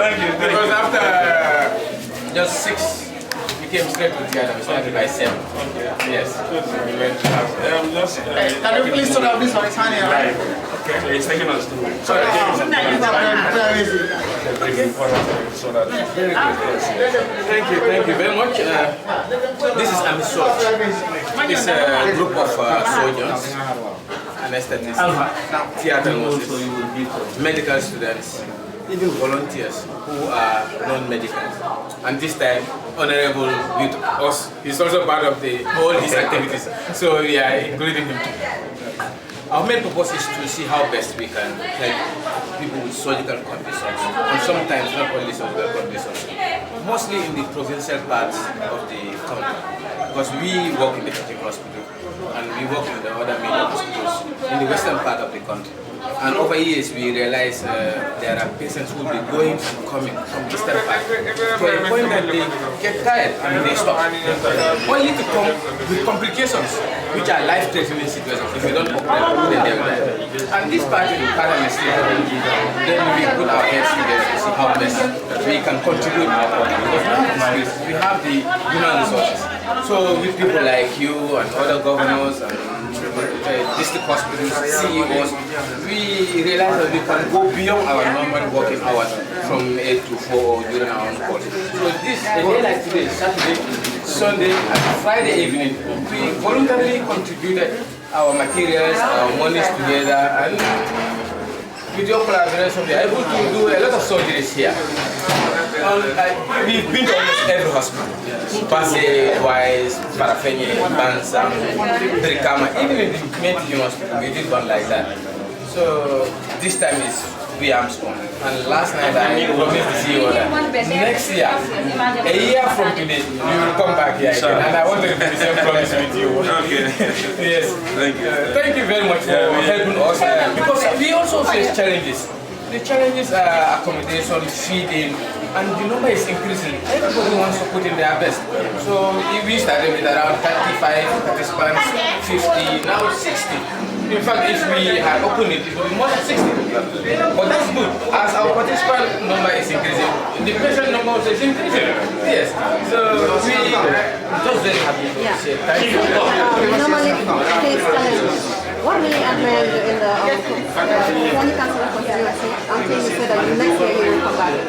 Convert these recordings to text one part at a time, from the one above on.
Thank you. Because after just 6, we came straight to Ghana. We started by 7. Okay. Yes. We went to house. Can you please turn off this one? It's honey, right? Okay. So it's taking us to. So thank you very much. This is AMISURG. It's a group of surgeons, anesthetists, theatre nurses, medical students, even volunteers who are non-medical. And this time, Honorable with us, he's also part of all these activities. So we are including him too. Our main purpose is to see how best we can help people with surgical conditions, and sometimes not only surgical conditions, mostly in the provincial parts of the country, because we work in the teaching hospital and we work in the other major hospitals in the western part of the country. And over years we realize there are patients who will be going and coming from distant parts to a point that they get tired and they stop. Only to come with complications which are life-threatening situations. If you don't operate, then they will die. And this part of the anesthesia, then we put our heads together to see how best we can contribute our program. Because we have the human resources. So with people like you and other governors and district hospitals, CEOs, we realize that we can go beyond our normal working hours from 8 to 4 during our own calls. So this, a day like today, Saturday, Sunday and Friday evening, we voluntarily contributed our materials, our monies together, and with your collaboration we are able to do a lot of surgeries here. We've been to almost every hospital. Pasay, Wise, Parafenye, Bansa, Brikama, even in the main teaching hospital, we did one like that. So this time is Bwiam's one. And last night I promised the CEO that next year, a year from today, we will come back here again. And I want to do the same promise with you. Okay. Yes. Thank you. Thank you very much for helping us. Because we also face challenges. The challenges are accommodation, feeding, and the number is increasing. Everybody wants to put in their best. So we started with around 35 participants, 50, now 60. In fact, if we had opened it, it would be more than 60. But that's good. As our participant number is increasing, the patient number also is increasing. Yes. So we just very happy to say thank you. Normally, things challenges. What really admired you in the Foni Kansala constituency until you said that next year you will come back?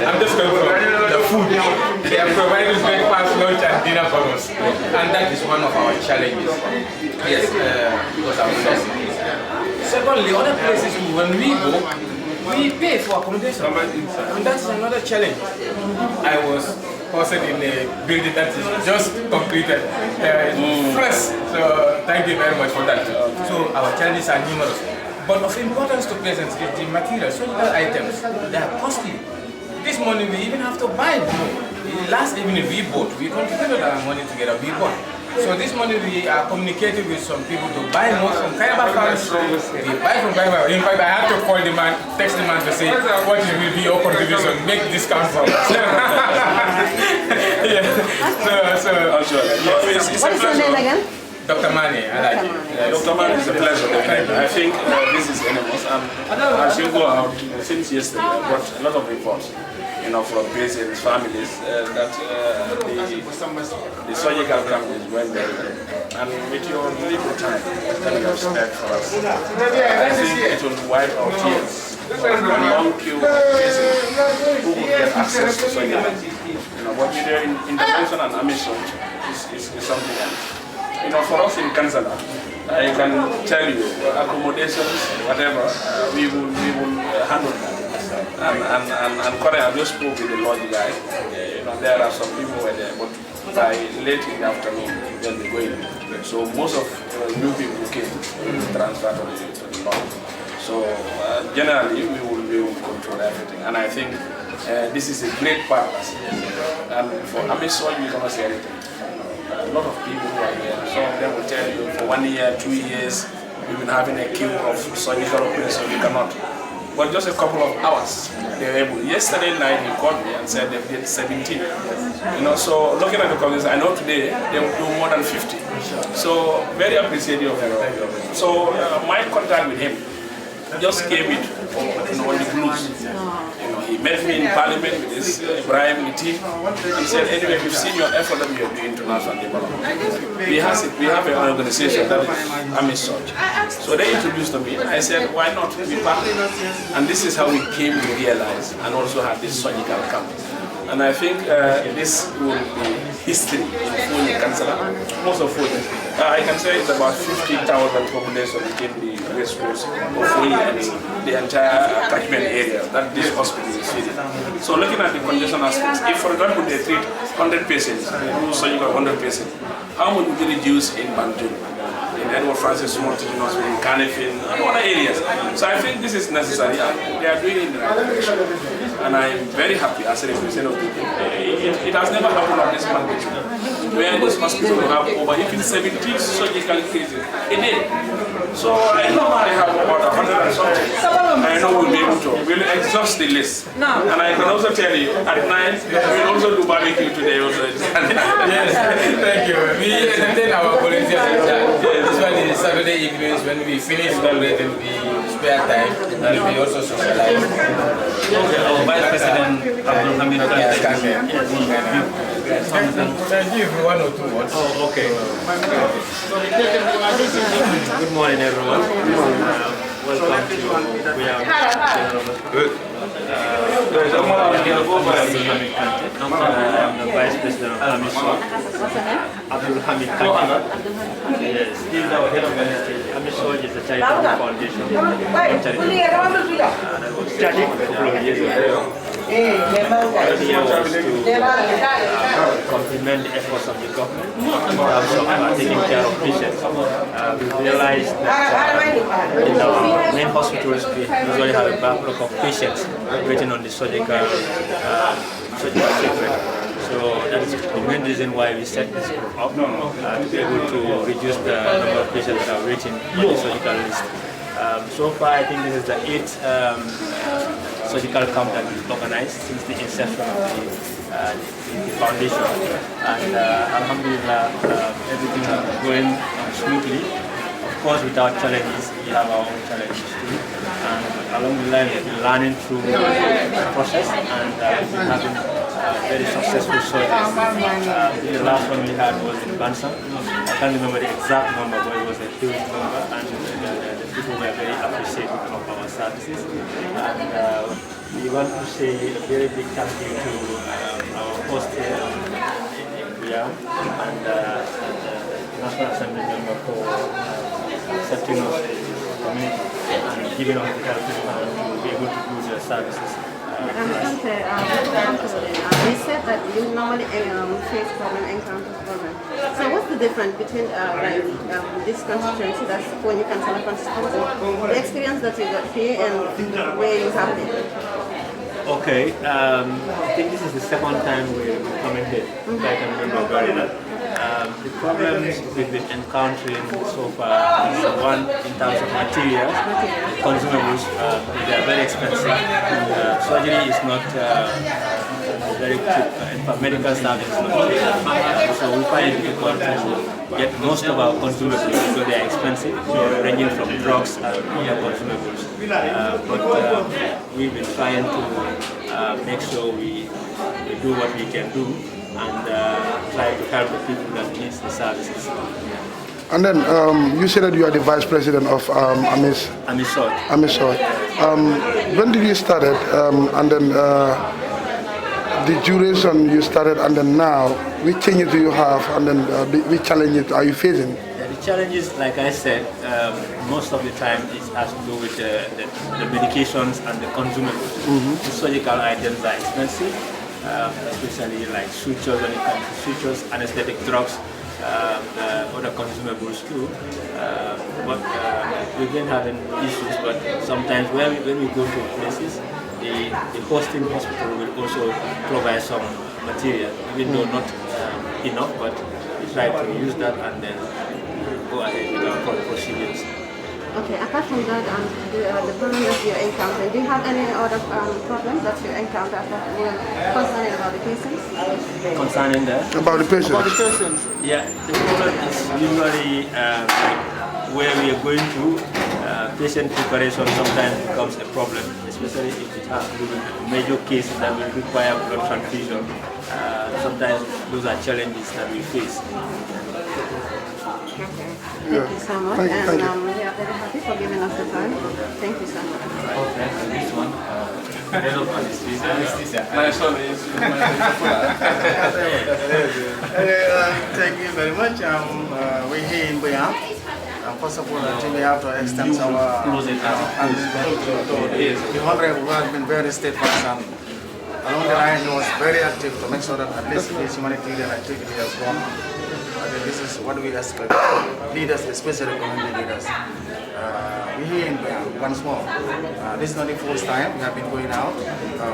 I'm just going for the food. They are providing breakfast, lunch and dinner for us. And that is one of our challenges. Yes, because I'm blessed. Secondly, other places when we go, we pay for accommodation. And that's another challenge. I was posted in a building that is just completed, fresh. So thank you very much for that. So our challenges are numerous. But of importance to patients is the materials, surgical items. They are costly. This morning we even have to buy more. Last evening we bought. We contributed our money together. We bought. So this morning we are communicating with some people to buy more from Kaaba Farms. We buy from Kaaba. In fact, I had to call the man, text the man to say, what will be your contribution? Make discount for us. Yeah. What is your name again? Dr. Mani, I like it. Dr. Mani, it's a pleasure. I think this is enormous. And as you go out, since yesterday, I got a lot of reports, from patients, families, that the surgical camp is going very well. And with your little time that you have spared for us, I think it will wipe our tears for a long queue of patients who will get access to surgery. What we do in intervention and AMISURG is something else. For us in Kansala, I can tell you, accommodations, whatever, we will handle that. And currently I just spoke with the lodge guy. There are some people who are there, but by late in the afternoon, they'll be going. So most of new people came transferred to the lodge. So generally, we will control everything. And I think this is a great partnership. And for AMISURG, we cannot say anything. A lot of people who are here, some of them will tell you for 1 year, 2 years, we've been having a queue of surgical operations, we cannot. But just a couple of hours, they were able. Yesterday night, he called me and said they did 17. So looking at the comments, I know today they will do more than 50. So very appreciative of you. So my contact with him just came it on the blues. He met me in Parliament with his Bwiam, the team. He said, anyway, we've seen your effort that you are doing international development. We have an organization that is AMISURG. So they introduced to me. I said, why not be part of it? And this is how we came to realize and also have this surgical camp. And I think this will be history in Foni Kansala, most of Foni. I can say it's about 50,000 population within the west coast of Foni and the entire catchment area that this hospital is feeding. So looking at the congestion aspects, if for example they treat 100 patients, surgical 100 patients, how much would they reduce in Banjul, in Edward Francis Morton Hospital, in Canifin, and other areas? So I think this is necessary and they are doing it in the right direction. And I am very happy as a representative of the people. It has never happened at this magnitude, where this hospital will have over even 70 surgical cases a day. So I know I have about 100 and something. I know we'll be able to. We'll exhaust the list. And I can also tell you, at night, we'll also do barbecue today also. Yes, thank you. We entertain our volunteers like that. This one is Saturday evenings when we finish celebrating the spare time and we also socialize. Vice President Almameh. Thank you for 1 or 2 words. Oh, okay. Good morning, everyone. Welcome to Bwiam General Hospital. I'm the Vice President of AMISURG. Abdulhamid Kante. Yes, he is our head of administration. AMISURG is a charitable foundation. That was started a couple of years ago. The idea was to complement the efforts of the government in terms of taking care of patients. We realized that in our main hospitals we usually have a backlog of patients waiting on the surgical treatment. So that is the main reason why we set this group up, to be able to reduce the number of patients that are waiting on the surgical list. So far, I think this is the 8th surgical camp that we've organized since the inception of the foundation. And Alhamdulillah, everything is going smoothly. Of course, without challenges, we have our own challenges too. And Alhamdulillah, we've been learning through the process and we've been having very successful surgeries. The last one we had was in Bansan. I can't remember the exact number, but it was a huge number, and the people were very appreciative of our services. And we want to say a very big thank you to our host here in Bwiam and the National Assembly member for accepting us as a community and giving us the help to be able to do their services. You said that you normally face encounter problem. So what's the difference between this constituency, that's Foni Kansala constituency, the experience that you got here and where you have been? Okay, I think this is the second time we're coming here, if I can remember very well. The problems we've been encountering so far is one in terms of materials, consumables. They are very expensive. Surgery is not very cheap, and medical staff is not cheap. So we find it difficult to get most of our consumables because they are expensive, ranging from drugs and other consumables. But we've been trying to make sure we do what we can do and try to help the people that need the services. And then you said that you are the vice president of AMISURG. When did you start it? And then the duration you started, and then now, which changes do you have, and then which challenges are you facing? The challenges, like I said, most of the time it has to do with the medications and the consumables. The surgical items are expensive. Especially like sutures, when it comes to sutures, anesthetic drugs, other consumables too. But we've been having issues, but sometimes when we go to places, the hosting hospital will also provide some material, even though not enough, but we try to use that and then go ahead with our procedures. Okay, apart from that, the problem that you encounter, do you have any other problems that you encounter concerning about the patients? Concerning that? About the patients? About the patients. Yeah, the problem is usually where we are going to, patient preparation sometimes becomes a problem, especially if it has to do with a major case that will require blood transfusion. Sometimes those are challenges that we face. Thank you so much, and we are very happy for giving us the time. Thank you so much. Okay, and this one, head of anesthesia. Thank you very much. We're here in Bwiam. First of all, I think we have to extend our the Honorable who has been very steadfast and along the line he was very active to make sure that at least this humanitarian activity has gone. I think this is what we expect, leaders, especially community leaders. We're here in Bwiam once more. This is not the first time we have been going out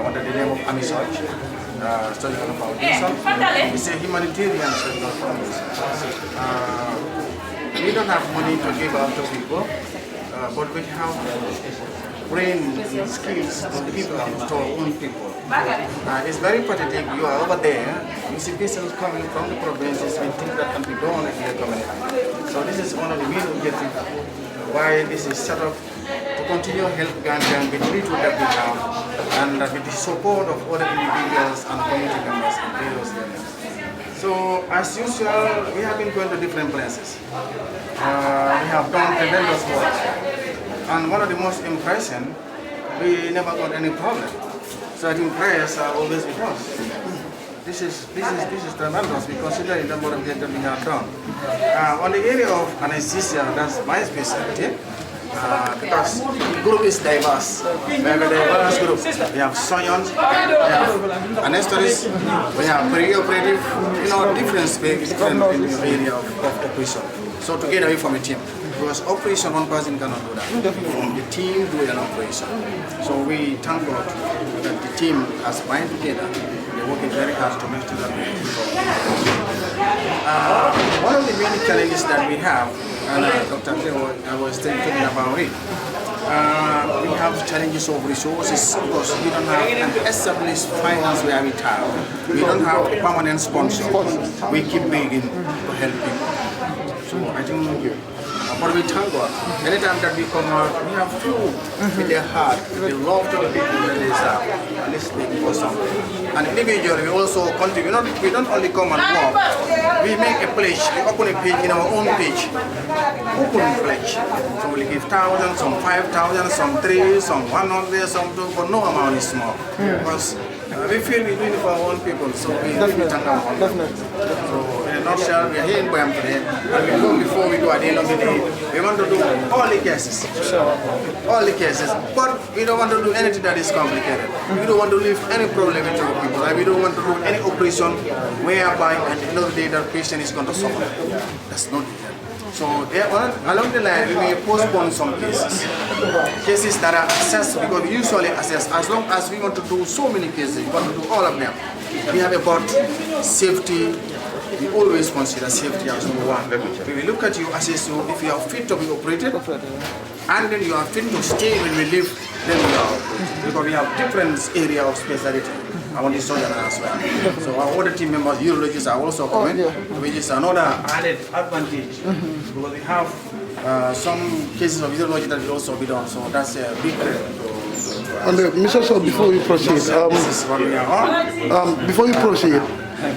under the name of AMISURG Surgical Foundation. It's a humanitarian surgical foundation. We don't have money to give out to people, but we have brain skills to people, to our own people. It's very pathetic. You are over there, you see patients coming from the provinces with things that can be done in the community. So this is one of the main objectives why this is set up, to continue help Ghanaian with the little that we have, and with the support of other individuals and community members in various areas. So as usual, we have been going to different places. We have done tremendous work. And one of the most impressive, we never got any problem. So I think prayers are always with us. This is tremendous. We consider the number of things that we have done. On the area of anesthesia, that's my specialty. Because the group is diverse. We have a diverse group. We have surgeons, we have anesthetists, we have pre-operative, different space in the area of operation. So together we form a team. Because operation, one person cannot do that. The team do an operation. So we thank God that the team has bind together. They're working very hard to make sure that we one of the main challenges that we have, and Dr. Teo, I was thinking about it, we have challenges of resources because we don't have an established finance where we have. We don't have a permanent sponsor. We keep begging to help people. So I think, but we thank God. Anytime that we come out, we have few with their heart, with the love to the people that they serve, and listening for something. And individually, we also contribute. We don't only come and walk. We make a pledge. We open a page in our own page. Open pledge. So we give 1,000, some 5,000, some 3, some 100, some 2, but no amount is small. Because we feel we're doing it for our own people, so we thank them for that. So in a nutshell, we are here in Bwiam today, and we know before we do at the end of the day, we want to do all the cases. All the cases. But we don't want to do anything that is complicated. We don't want to leave any problem into our people. Like we don't want to do any operation whereby at the end of the day the patient is going to suffer. That's not it. So along the line, we may postpone some cases. Cases that are assessed, because we usually assess, as long as we want to do so many cases, we want to do all of them. We have about safety. We always consider safety as number one. We will look at you, assess you, if you are fit to be operated, and then you are fit to stay when we leave, then we are operated. Because we have different area of specialty. I want to show you as well. So our other team members, urologists, are also coming, which is another added advantage. Because we have some cases of urology that will also be done. So that's a big credit. And Mr. So before we proceed,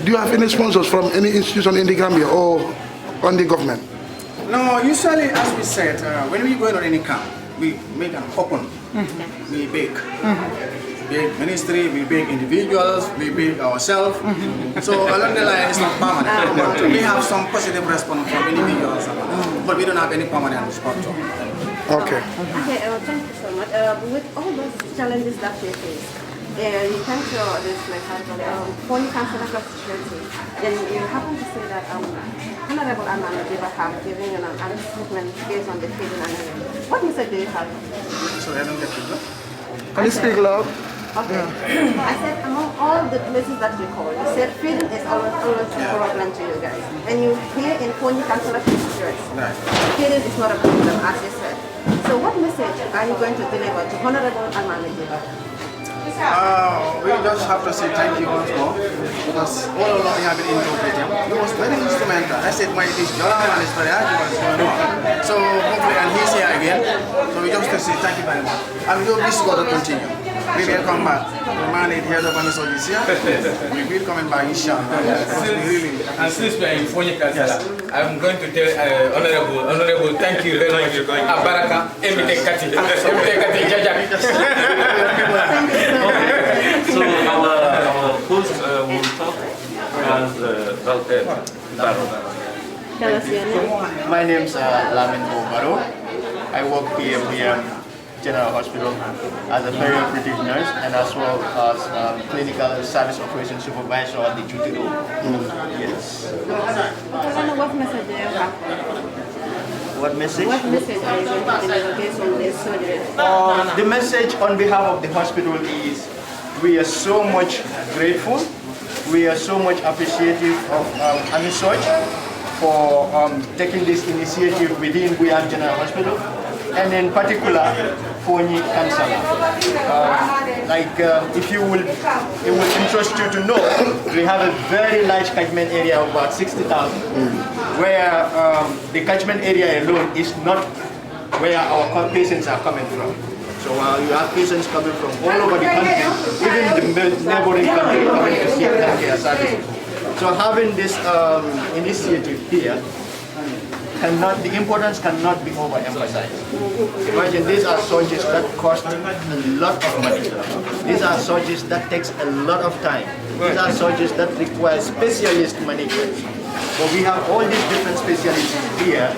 do you have any sponsors from any institution in the Gambia or on the government? No, usually, as we said, when we go to any camp, we make an open. We bake. Big ministry, we big individuals, we big ourselves. So along the line, it's not permanent. But we have some positive response from individuals, but we don't have any permanent sponsor. Okay. Okay, thank you so much. With all those challenges that we face, you come to this like Foni Kansala constituency, then you happen to say that Honorable Almameh have given you an arrest treatment based on the feeding and everything. What message do you have? Sorry, I don't get it. Can you speak loud? Okay. I said among all the places that you call, you said feeding is always a problem to you guys. And you here in Foni Kansala constituency, feeding is not a problem, as you said. So what message are you going to deliver to Honorable Almameh? We just have to say thank you once more, because all along we have been interpreting. He was very instrumental. I said, my this Jola and his very argument is going on. So hopefully, and he's here again. So we just to say thank you very much. And we hope this is going to continue. We will come back. The man is head of AMISURG is here. We will come back, inshallah. And since we are in Foni Kansala, I'm going to tell Honorable, thank you very much. Abaraka, Emite Kati, Jaja. So our host will talk as Tell us your name. My name is Almameh. I work here at Bwiam General Hospital as a perioperative nurse and as well as clinical service operations supervisor at the duty room. Yes. What message do you have? What message? What message are you going to deliver based on this surgery? The message on behalf of the hospital is we are so much grateful, we are so much appreciative of AMISURG for taking this initiative within Bwiam General Hospital, and in particular Foni Kansala. It will interest you to know we have a very large catchment area of about 60,000, where the catchment area alone is not where our patients are coming from. So you have patients coming from all over the country, even the neighboring country coming to seek healthcare services. So having this initiative here, the importance cannot be overemphasized. Imagine these are surgeries that cost a lot of money. These are surgeries that takes a lot of time. These are surgeries that require specialist management. But we have all these different specialists here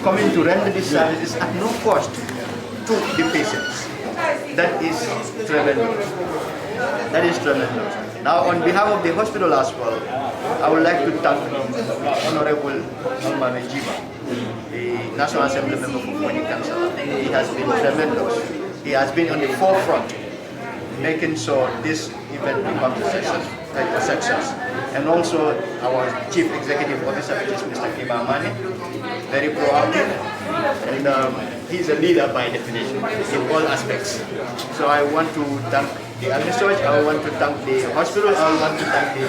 coming to render these services at no cost to the patients. That is tremendous. That is tremendous. Now, on behalf of the hospital as well, I would like to thank Honorable Almameh, the National Assembly member for Foni Kansala. He has been tremendous. He has been on the forefront, making sure this event becomes a success. And also our Chief Executive Officer, which is Mr. Gibba, very proactive, and he's a leader by definition in all aspects. So I want to thank the AMISURG, I want to thank the hospital, I want to thank the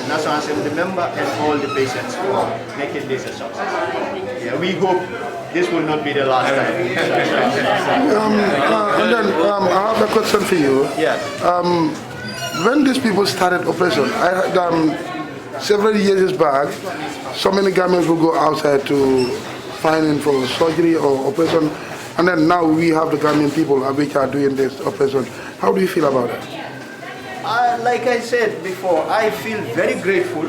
National Assembly member and all the patients for making this a success. Yeah, we hope this will not be the last time. And then I have a question for you. Yeah. When these people started operation, I heard several years back, so many Gambians will go outside to find in for surgery or operation, and then now we have the Gambian people which are doing this operation. How do you feel about it? Like I said before, I feel very grateful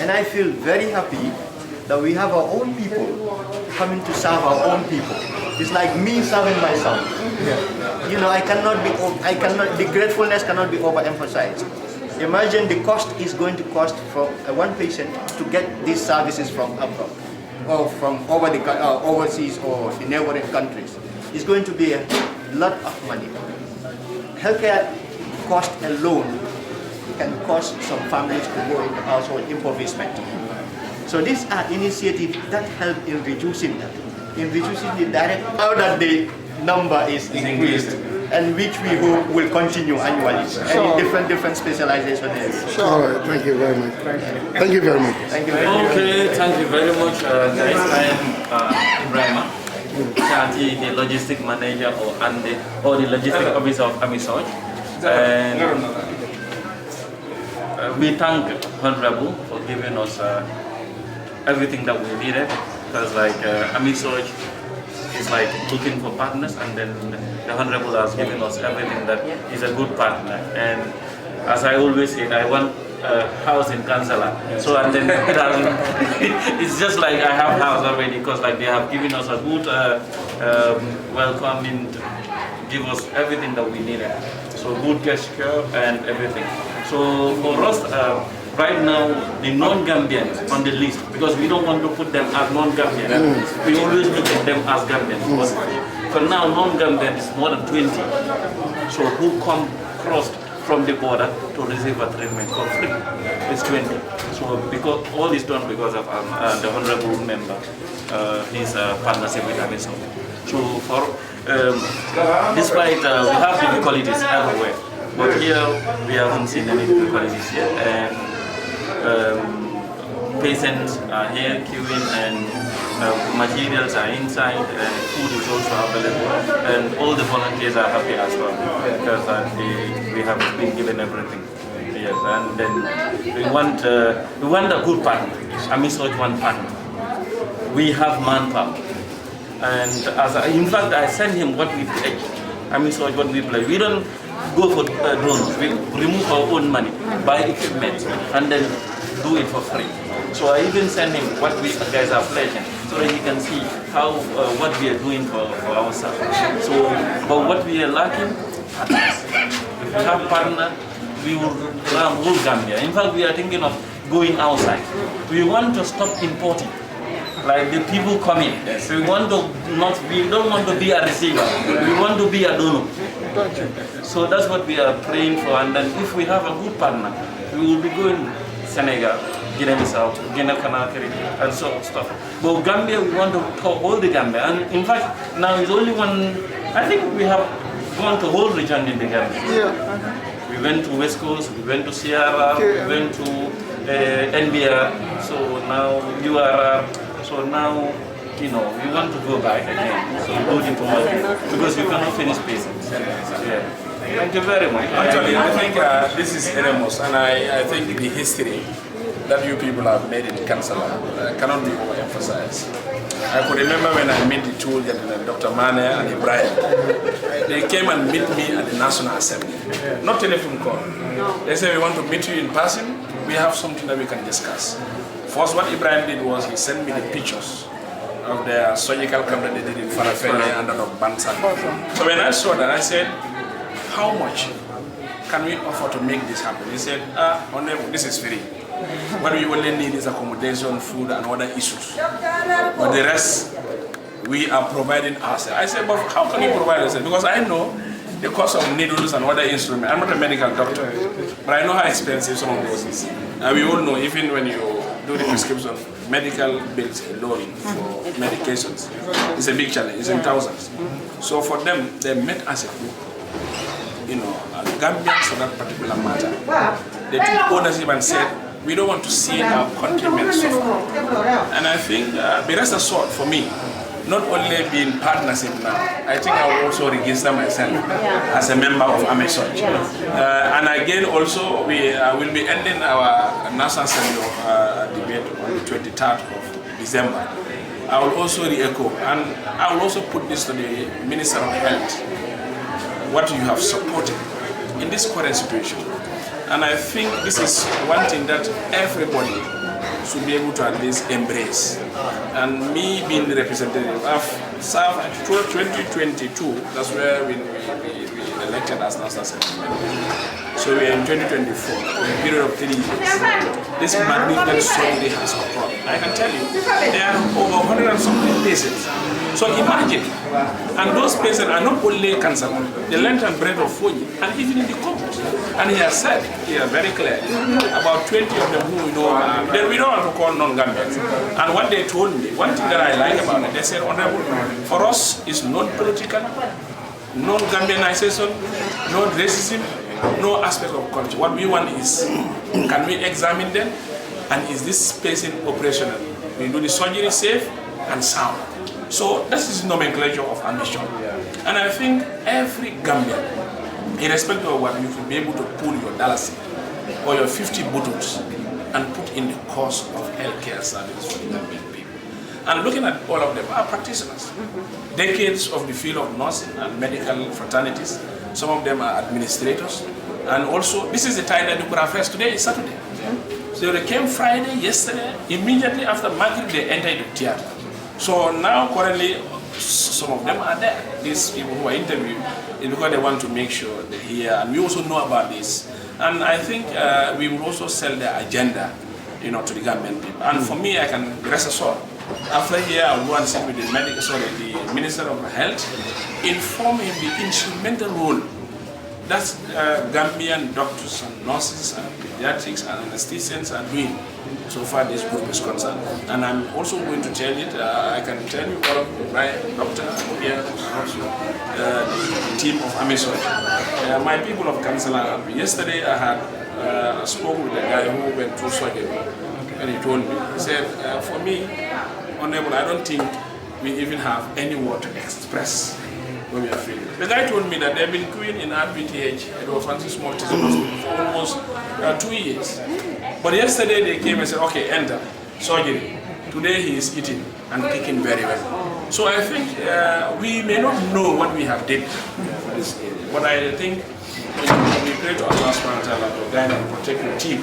and I feel very happy that we have our own people coming to serve our own people. It's like me serving myself. You know, the gratefulness cannot be overemphasized. Imagine the cost is going to cost for one patient to get these services from abroad or from overseas or the neighboring countries. It's going to be a lot of money. Healthcare cost alone can cause some families to go into household impoverishment. So these are initiatives that help in reducing that, the direct, now that the number is increased, and which we hope will continue annually, and in different specializations. Sure. All right, thank you very much. Thank you very much. Thank you very much. Okay, thank you very much, guys. I am Bwiam, the logistic manager or the logistic officer of AMISURG. And we thank Honorable for giving us everything that we needed, because AMISURG is like looking for partners, and then the Honorable has given us everything that is a good partner. And as I always say, I want a house in Kansala. So and then it's just like I have house already, because like they have given us a good welcome and give us everything that we needed. So good gesture and everything. So for us, right now, the non-Gambians on the list, because we don't want to put them as non-Gambian. We always look at them as Gambians. For now, non-Gambian is more than 20. So who come crossed from the border to receive a treatment for free is 20. So because all is done because of the honorable member, his partnership with AMISURG. So for despite we have difficulties everywhere, but here we haven't seen any difficulties yet, and patients are here queuing, and materials are inside, and food is also available, and all the volunteers are happy as well because we have been given everything. Yes, and then we want a good partner. AMISURG one partner. We have manpower, and in fact I sent him what we pledged. AMISURG what we pledged. We don't go for donors. We remove our own money, buy equipment, and then do it for free. So I even send him what we guys are pledging, so that he can see how what we are doing for ourselves. So, but what we are lacking, partners. If we have partner, we will run whole Gambia. In fact, we are thinking of going outside. We want to stop importing. Like the people coming, we don't want to be a receiver. We want to be a donor. So that's what we are praying for. And then if we have a good partner, we will be going Senegal, Guinea-Bissau, Guinea-Conakry, and so on stuff. But Gambia, we want to hold the Gambia. And in fact, now it's only one. I think we have gone to whole region in the Gambia. Yeah. We went to West Coast, we went to Sierra, we went to NBR. So now you are. So now, you know, we want to go back again. So go into because you cannot finish patients. Yeah. Thank you very much. Actually, I think this is enormous, and I think the history that you people have made in Kansala cannot be overemphasized. I could remember when I met the two gentlemen, Dr. Mane and Ibrahim. They came and meet me at the National Assembly. Not telephone call. They said, we want to meet you in person. We have something that we can discuss. First, what Ibrahim did was he sent me the pictures of the surgical camera they did in Farafenni and of Bansan. So when I saw that, I said, how much can we offer to make this happen? He said, this is free. What we only need is accommodation, food, and other issues. But the rest, we are providing ourselves. I said, but how can you provide yourself? Because I know the cost of needles and other instruments. I'm not a medical doctor, but I know how expensive some of those is. And we all know, even when you do the prescription, medical bills alone for medications, it's a big challenge. It's in thousands. So for them, they met as a group, you know, Gambians for that particular matter. They took ownership and said, we don't want to see our countrymen suffer. And I think, be rest assured for me, not only being partnership now, I think I will also register myself as a member of AMISURG. And again, also, we will be ending our National Assembly debate on the 23rd of December. I will also re-echo, and I will also put this to the Minister of Health, what you have supported in this current situation. And I think this is one thing that everybody should be able to at least embrace. And me being the representative, I've served until 2022, that's where we elected as National Assembly. So we are in 2024, a period of 3 years. This magnificent surgery has occurred. I can tell you, there are over 100 and something patients. So imagine, and those patients are not only cancer, the length and breadth of Foni, and even in the campus. And he has said, here very clear, about 20 of them who we know, then we don't want to call non-Gambians. And what they told me, one thing that I like about it, they said, Honorable, for us it's non-political, non-Gambianization, no racism, no aspect of culture. What we want is, can we examine them, and is this patient operational? We do the surgery safe and sound. So this is nomenclature of AMISURG. And I think every Gambian, irrespective of what, you should be able to pull your dollars or your 50 buttons and put in the cost of healthcare service for the Gambian people. And looking at all of them are practitioners. Decades of the field of nursing and medical fraternities. Some of them are administrators. And also, this is the time that you could have first. Today is Saturday. So they came Friday, yesterday, immediately after Maghrib, they entered the theater. So now, currently, some of them are there. These people who are interviewed is because they want to make sure they're here. And we also know about this. And I think we will also sell their agenda, you know, to the Gambian people. And for me, I can rest assured. After here, I'll go and sit with the Minister of Health, inform him the instrumental role that Gambian doctors and nurses and pediatrics and anesthesians are doing. So far this group is concerned. And I'm also going to tell it, I can tell you all of my doctor here and also the team of AMISURG. My people of Kansala, yesterday I had spoke with a guy who went through surgery, and he told me, he said, for me, Honorable, I don't think we even have any word to express when we are feeling. The guy told me that they've been queuing in RBTH at the Francis Mortis for almost 2 years. But yesterday they came and said, okay, enter, surgery. Today he is eating and kicking very well. So I think we may not know what we have did for this area, but I think we pray to Allah subhanahu wa ta'ala to guide and protect the team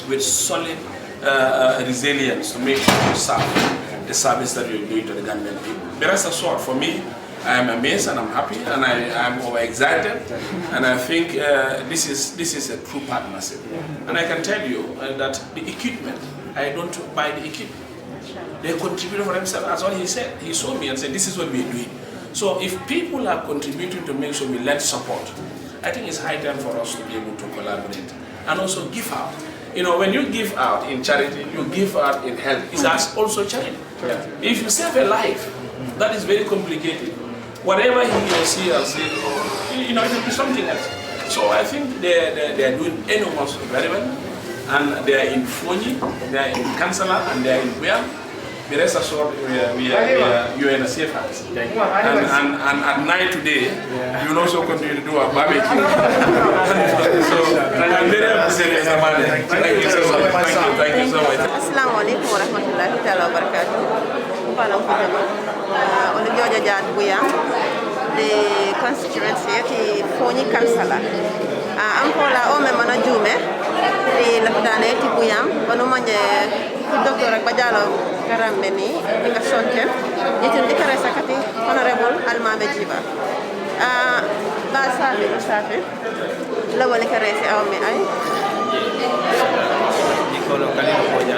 with solid resilience to make sure we serve the service that we are doing to the Gambian people. But rest assured, for me, I am amazed and I'm happy and I am overexcited, and I think this is a true partnership. And I can tell you that the equipment, I don't buy the equipment. They contribute for themselves. That's what he said. He saw me and said, this is what we're doing. So if people are contributing to make sure we lend support, I think it's high time for us to be able to collaborate and also give out. You know, when you give out in charity, you give out in health, it's also charity. If you save a life, that is very complicated. Whatever he or she has said, you know, it will be something else. So I think they are doing enormous very well. And they are in Foni, they are in Kansala, and they are in Bwiam. The rest assured, you are in a safe house. And at night today, you will also continue to do a barbecue. So I'm very appreciative as a man. Thank you so much. Thank you so much. Assalamu alaikum wa rahmatullahi ta'ala wa barakatuh. Olivia Jad Bwiam, the constituency of Foni Kansala. Ampola ome mana jume di lapdane ti Bwiam banu manje docteur ak bajalo karambe ni nga sonke yitin dikare sakati honorable Almameh Gibba ba safi la wala kare ci awme ay Nikolo Kalino Boja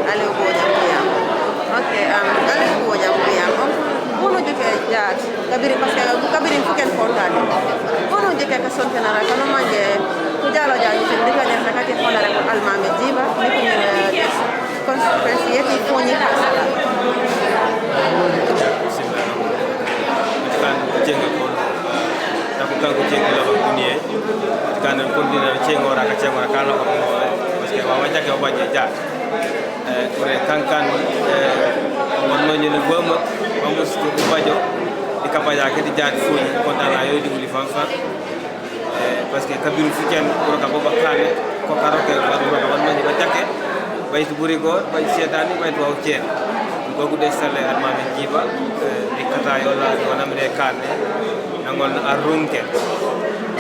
ale Boja Bwiam okay ale Boja Bwiam ono joke jaat kabiri parce que kabiri fuken fontade ono joke ka sonke na ra kanu manje Kujalo jaju sendiri sakati honorable Almameh Gibba ni ko constituency yeti Foni Kansala. Kan jenga ko taku kango jenga la dunie kan ko dina cengora ka cengora kala ko parce que wa wajja ke wajja jaat kure kankan wonno ñu le goma amus ko bajo di kapaja ke di jaat Foni ko dala yo di wuli fanfa parce que kabiru fiken ko ka boba kane ko karoke baru ko wonno ñu ba jakke baytu buri go bay setani baytu waw cien ko gude sale Almameh Gibba di kata yola wonam re kane angon arunke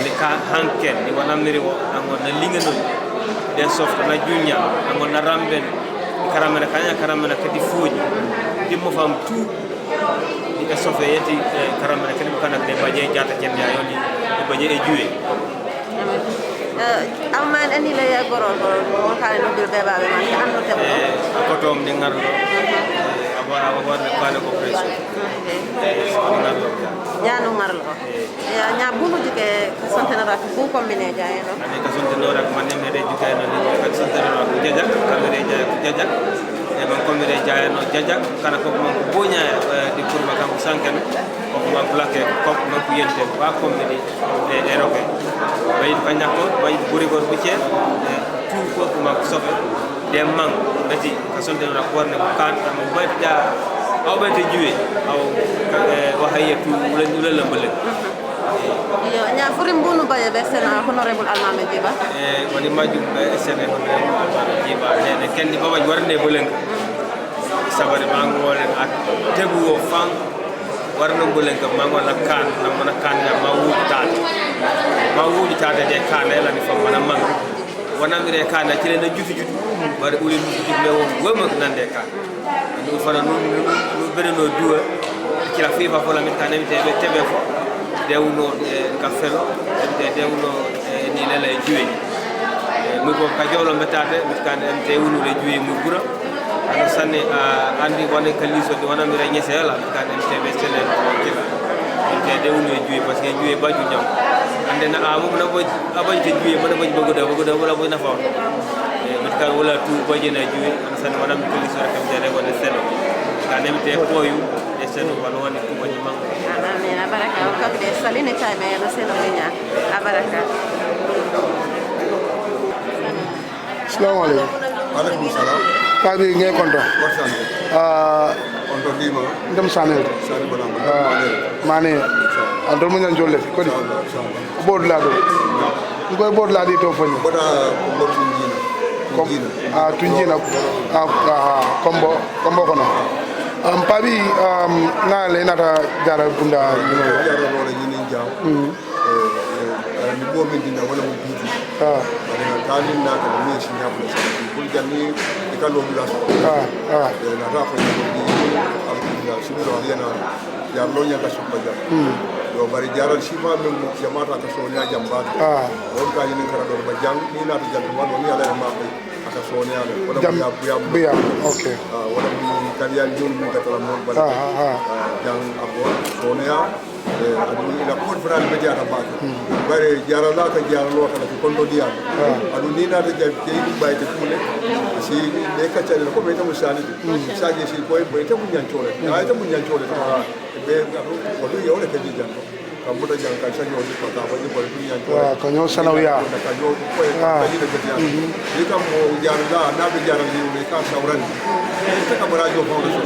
di ka hanken di wonam ri wo angon na lingeno de soft na junya angon na ramben karamana kanya karamana kadi fuji di mo fam tout di ka sofe yeti karamana kadi kana de baje jata ken ya yoni de baje e juwe amman ani la ya gorol mo xale no bil beba be man am no tebo ko tom di ngarlo aba ne bana ko preso ya no ngarlo ya nya bunu dike santena rak bu combine jaay no ani ka santena rak man ne re dike no ni ka santena rak jaja ka re jaay jaja e man ko re jaay no jaja kana ko man ko bonya di kurba kam sanken ko ma plaqué ko ma ko yente ba ko mi e roke bay ko ñako bay buri gor bu ci tout ko ma ko sofe de mang dati ka sonde na ko ne ko kan mo bay ja aw bay te juwe aw wa hayatu wala lambale yo nya furim bunu baye be sena honorable Almameh Gibba woni majum be sena honorable Almameh Gibba ne kendi baba warne bolenga sabari mangole ak teguo fang warno bolenga mangola kan na mona kan na mawuji tata de kan la ni fam mana mang wana mi re kan na ci le na jutu jutu war uli mu jutu me won wama nande kan do fana no bere no duwa ci la fifa fo la mi kan mi tebe fo de uno ka felo de uno ni la lay juwe mi ko ka jawlo metate mi kan te uno le juwe mu gura ana sanne andi wona kaliso de wana mi re nyese la kan tebe selen ci la de uno juwe parce que juwe baju ñaw ande na amu na bo abay te juwe mana bo bogo wala bo na fa mi kan wala tu baje na juwe ana sanne wana mi kaliso rek am de wona selo kan te poyu de selo wala wona tu baje mang amin baraka ko de saline time ya selo nya baraka Assalamu alaikum. Alaikum salam. Pabi nge kontra. Kontra dima. Ndem sanel. Mane. Andol mo nyan jolle ko di. Bod la do. Ngoy bod la di to fani. Boda tunjina combo kono. Pabi na le nata jara bunda jara wala yini jaw. Ni bo min dina wala mo biti. Tani na ka ni shi ya ko ko jani e ka lo bila na ra ko ni alhamdulillah shi do yana ya lo nya ka shi ko ja do bari jaral shi ma men mo jamata ka so nya jamba on ka yini kara do ba jang ni na to jang ma no ni ala ma ko aka so nya wala Bwiam okay wala mi kariya jul mi ka tala mo ba jang abo so nya adu ila ko fral be jara ba bare jara la ka jara lo kala ko ndo diya adu ni na ta jabi ke ni bay te kule si ne ka tare ko be ta musani saje si ko be ta munyan chole ay ta munyan chole ta be ko do yo le ka ji jango ka muda jang ka sa yo ko ta ko ni ko munyan chole ka nyo sanawiya ka yo ko ka ji de ya ni ka mo jara la na be jara ni ka sauran ta ka bara jo ko so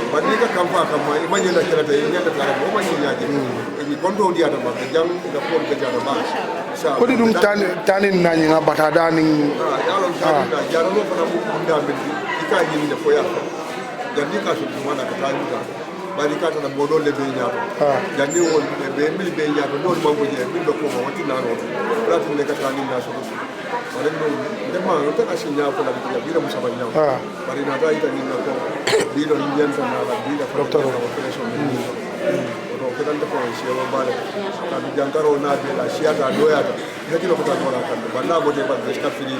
ba ni ka kamfa kama imanye na kira ta yin da tare mo manye ya je ni kondo dia ta ba jang da ko ga jara ba ko di dum tanin nani nga batada ning ya lo ta jara lo fana mu kunda be ka yin da foya dan ni ka su mana ka ta yuta ba ni ka ta da bodo le be nya dan ni won be mil be nya do mo mo je min do ko mo wati na ro ratin ne ka ta ni na so bare no de ma no ta ka shi nya ko la bi bi mo sabanya bare na ta ita ni na ko bi do ni yan na la bi da doctor operation ni do ko dan ko shi wa bale ta bi jankaro na be la shi ata do ya ta ne ki lo ko ta ko la kan ba na bo te ba de ska fini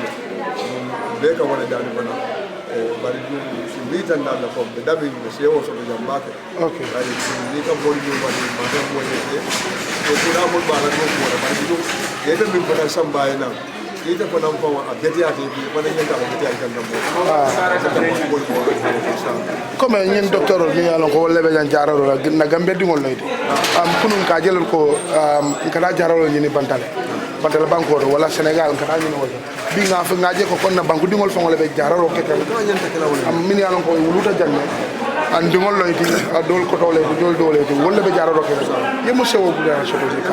be ka wala dani bana bari du si mi tan na ko be da bi be shi wo so be jamba ke okay bari ni ka bo ni ba ni ma da mo ye ko ko na mo ba la ko ko bari du ye be mi bana samba ina ita fa nan fa a gadiya te bi fa nan yanda a gadiya kan nan mo comme ñen docteur ni yalla ko lebe jan jararo la na gambe dingol noyde kunun ka jelal ko kada jararo ni bantale banko wala Sénégal kada ni wala bi nga fa ngaje ko kon na banku dingol fa lebe jararo ke tan min yalla ko wuluta janne an dingol noyde dol ko tole dole wala be jararo ke yemu sewo bu da so do ka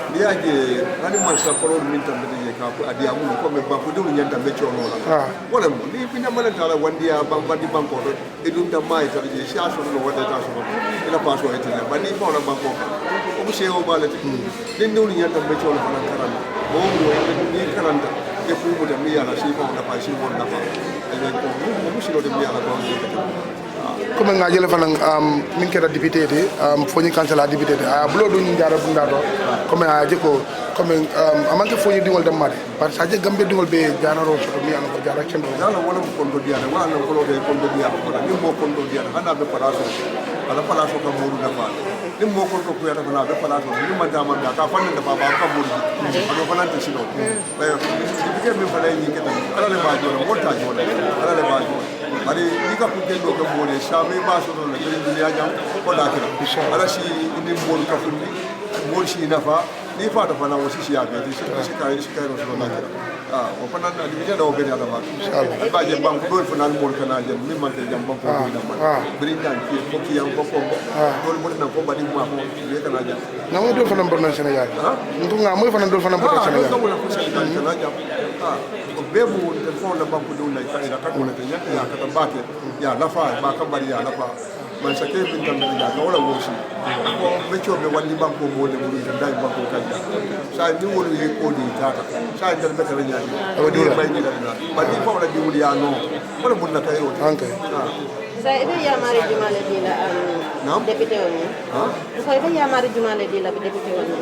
dia je ani man sa foro min tan de ka ko adia mun ko me banko dum nyanda be chono la wala mo ni bina mala tala wandia bandi banko do e dum da mai tan je sha so no wada ta so ila paso e tan ba ni ko la banko ko bu sewo balati din dum nyanda be chono fa karan mo mo ni karanda e fu mo da mi ala si fa na pa si mo na fa e ko mo si do de mi ala ko comme nga jele fanan min kera député de Foni Kansala député de a bulo do ni jara bunda do comme a jeko comme amanke Foni dingol dem made par sa je gambe dingol be janaro so mi an ko jara kendo dala wala ko kondo dia wala no ko de kondo dia ko ni mo kondo dia hana be paraso ala paraso ka mo na fa ni mo kondo ko yata na be paraso ni ma dama da ka fanna da baba ka mo di ado fanna te sino be dipike mi fa ni ke tan ala le ba jona mo ta jona ala le ba jona ari ni ka ku kendo ka mo le shame ba so no le dunya jam ko da kira ala shi ni mo ka fundi mo shi na fa ni fa da fana wasi shi ya be shi kai ro so na kira o fana na di da o be da ba inshallah ba je bank do fana mo kana je mi man te jam bank ko da ma brindan ki ko ki yam ko ko do mo na ko ba di ma ko le kana jam na mo do fana borna Sénégal ndu nga moy fana do fana borna Sénégal ko ko Sénégal kana jam ko be mo te fon la bank do na ka ila ka ko na te nyaka ya ka ba ke ya la fa ba ka bari ya la fa man sa ke bin tan da ga wala wo shi ko be cho be wali banko mo le mo da dai banko ka sa ni wolu ye ko di tata sa ndal be kala nyaati o di bay ni da ba di fa wala di wuli ya no wala mun na kayo okay sa ibe ya mari jumale di la député woni ko ibe ya mari jumale di la député woni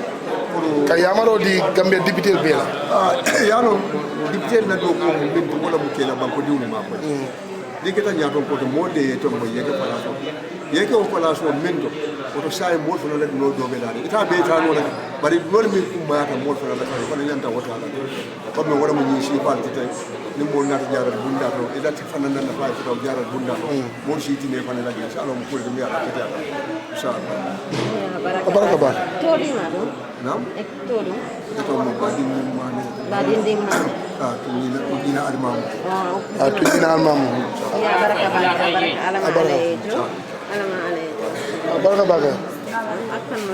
ka yamaro di gambe député be la ya no député na do ko min to wala mu kela banko di wuli ma ko ni kita nyaton ko to mo de to mo ye ka fala so yeke o place o mendo oto say mol fana la no dobe la ita be ta no la bari lol mi kum ma ta mol fana la ko nyanta wota la ko me wala mo ni ci fal ti tay ni mol na jaral bunda to ida ti fana na fa to jaral bunda mo ci ti ne fana la ya sha Allah mo ko mi ala ta insha Allah baraka ba todi ma do nam ek todo to mo badin mo ma badin ding ma dina almam dina almam ya baraka alama alayjo alama alayjo baraka baga akan mo